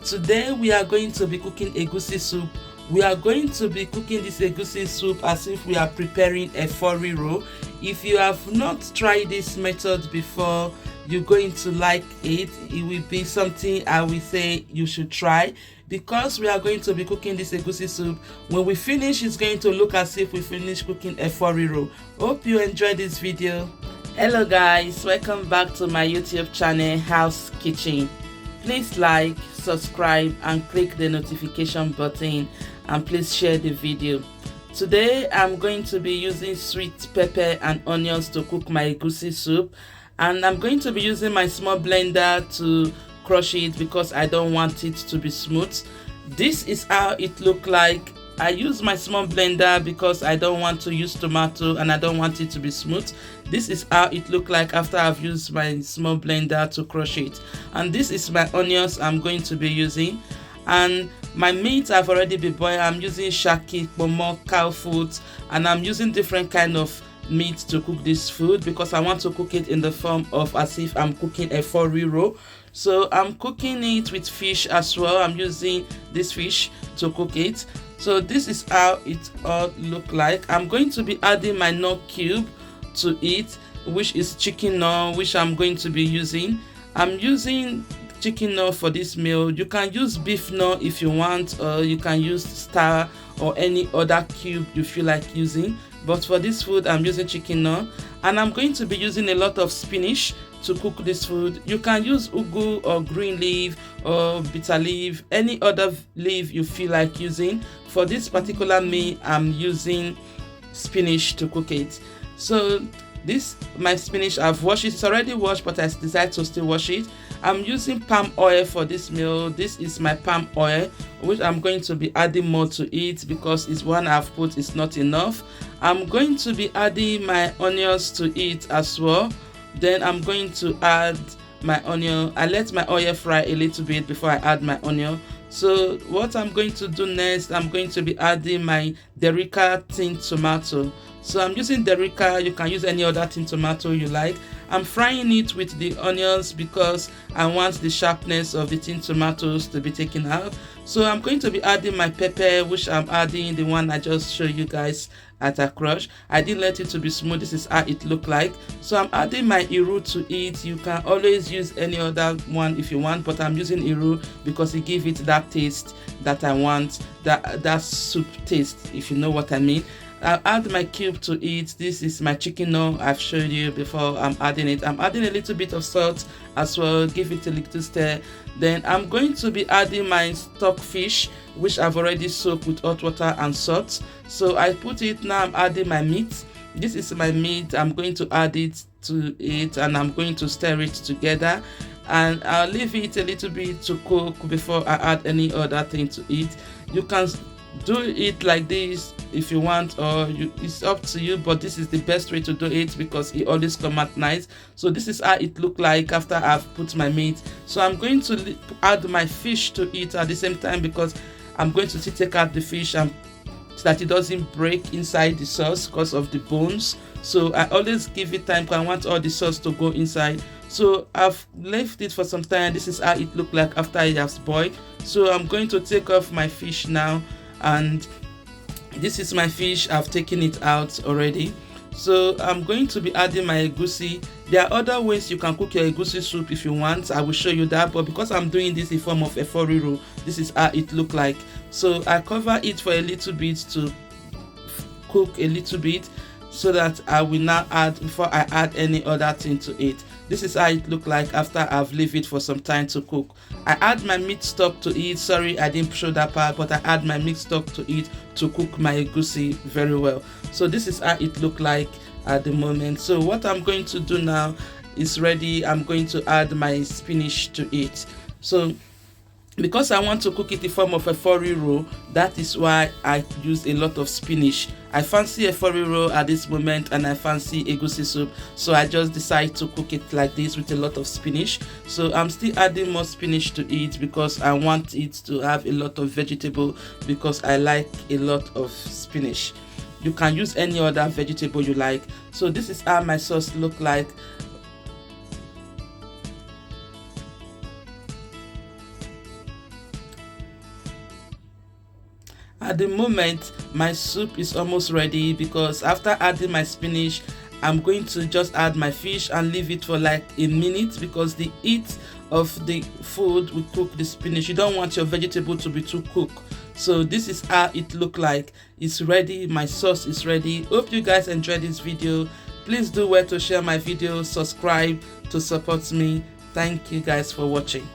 Today we are going to be cooking egusi soup. We are going to be cooking this egusi soup as if we are preparing a riro. If you have not tried this method before, you're going to like it. It will be something I will say you should try, because we are going to be cooking this egusi soup. When we finish, it's going to look as if we finished cooking a riro. Hope you enjoyed this video. Hello guys, welcome back to my YouTube channel House Kitchen. Please like, subscribe and click the notification button, and please share the video. Today I'm going to be using sweet pepper and onions to cook my egusi soup, and I'm going to be using my small blender to crush it because I don't want it to be smooth. This is how it look like. I use my small blender because I don't want to use tomato and I don't want it to be smooth. This is how it look like after I've used my small blender to crush it. And this is my onions I'm going to be using. And my meat I've already been boiled. I'm using shaki, pomo, cow foot, and I'm using different kind of meat to cook this food because I want to cook it in the form of as if I'm cooking a riro. So I'm cooking it with fish as well. I'm using this fish to cook it. So this is how it all look like. I'm going to be adding my knorr cube to it, which is chicken knorr, which I'm going to be using. I'm using chicken knorr for this meal. You can use beef knorr if you want, or you can use star or any other cube you feel like using. But for this food, I'm using chicken knorr, and I'm going to be using a lot of spinach to cook this food. You can use ugu or green leaf or bitter leaf, any other leaf you feel like using. For this particular meal, I'm using spinach to cook it. So this my spinach, I've washed it. It's already washed, but I decided to still wash it. I'm using palm oil for this meal. This is my palm oil, which I'm going to be adding more to it because it's one I've put is not enough. I'm going to be adding my onions to it as well. Then I'm going to add my onion. I let my oil fry a little bit before I add my onion. So what I'm going to do next, I'm going to be adding my Derica tin tomato. So I'm using Derica. You can use any other tin tomato you like. I'm frying it with the onions because I want the sharpness of the tin tomatoes to be taken out. So I'm going to be adding my pepper, which I'm adding the one I just showed you guys at a crush. I didn't let it to be smooth. This is how it look like. So I'm adding my iru to it. You can always use any other one if you want, but I'm using iru because it gives it that taste that I want, that soup taste, if you know what I mean. I'll add my cube to it. This is my chicken knorr I've showed you before. I'm adding it. I'm adding a little bit of salt as well. Give it a little stir. Then I'm going to be adding my stock fish, which I've already soaked with hot water and salt. So I put it. Now I'm adding my meat. This is my meat. I'm going to add it to it and I'm going to stir it together. And I'll leave it a little bit to cook before I add any other thing to it. You can do it like this if you want, or it's up to you, but this is the best way to do it because it always come out nice. So this is how it look like after I've put my meat. So I'm going to add my fish to it at the same time because I'm going to take out the fish and so that it doesn't break inside the sauce because of the bones. So I always give it time because I want all the sauce to go inside. So I've left it for some time. This is how it look like after it has boiled. So I'm going to take off my fish now, and this is my fish. I've taken it out already. So I'm going to be adding my egusi. There are other ways you can cook your egusi soup if you want. I will show you that, but because I'm doing this in form of a riro, this is how it look like. So I cover it for a little bit to cook a little bit, so that I will now add, before I add any other thing to it. This is how it look like after I've leave it for some time to cook. I add my meat stock to it. Sorry, I didn't show that part, but I add my meat stock to it to cook my egusi very well. So this is how it look like at the moment. So what I'm going to do now is ready. I'm going to add my spinach to it. So because I want to cook it in form of a riro, that is why I use a lot of spinach. I fancy a riro at this moment and I fancy egusi soup, so I just decide to cook it like this with a lot of spinach. So I'm still adding more spinach to it because I want it to have a lot of vegetable because I like a lot of spinach. You can use any other vegetable you like. So this is how my sauce look like. At the moment, my soup is almost ready, because after adding my spinach, I'm going to just add my fish and leave it for like a minute, because the heat of the food will cook the spinach. You don't want your vegetable to be too cooked. So this is how it look like. It's ready. My sauce is ready. Hope you guys enjoyed this video. Please do well to share my video, subscribe to support me. Thank you guys for watching.